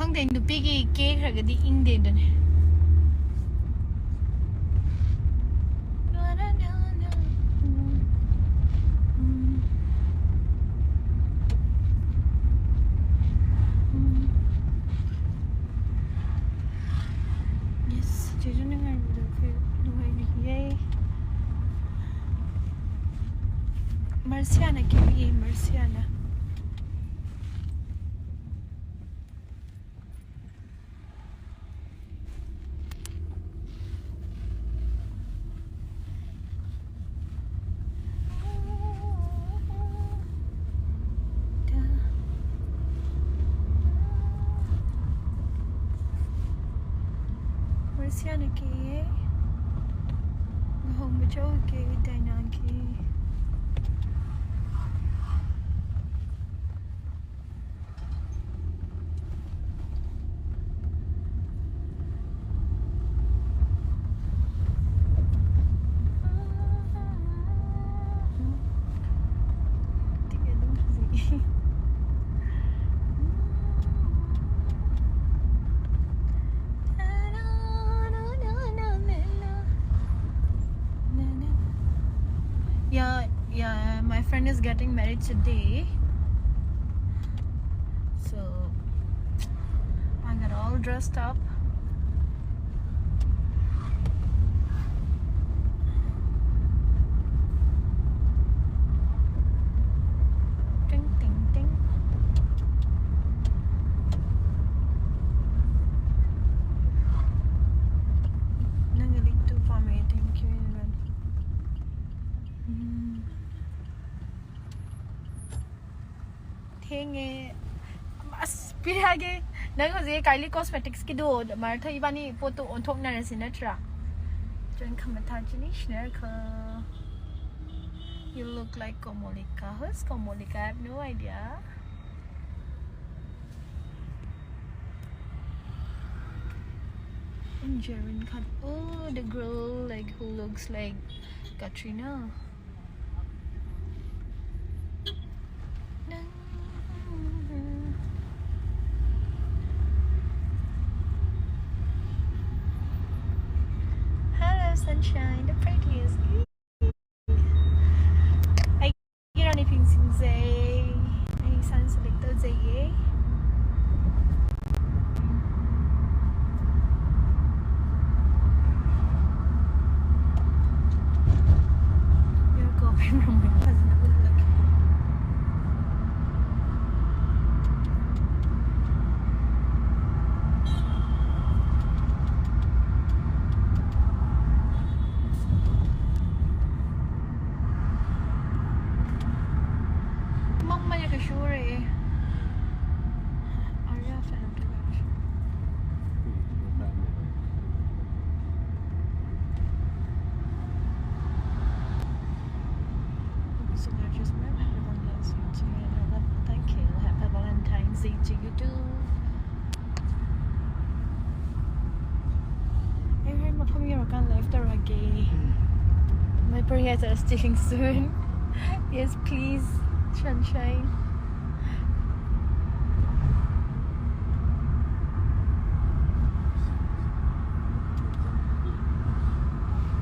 khang den nupi gi ke khra ga di ing de dane Marciana kami Marciana Marciana ke home bacho ke dainan ki Yeah, my friend is getting married today. So I got all dressed up. Ding ding ding. Nangaling to for me, thank you. Mas pirage nang hoje Kylie Cosmetics ki do mar thai bani photo on thok na rasin natra jon khamatha jini shner kha you look like Komolika. Who's Komolika? I have no idea. And Jaren Khan. Oh, the girl like who looks like Katrina. Sunshine, the prettiest. I get on anything since I sounds like those you're going from my cousin. To you too. Every time I come here, I can't left or gay. My prayers are sticking soon. Yes, please, sunshine.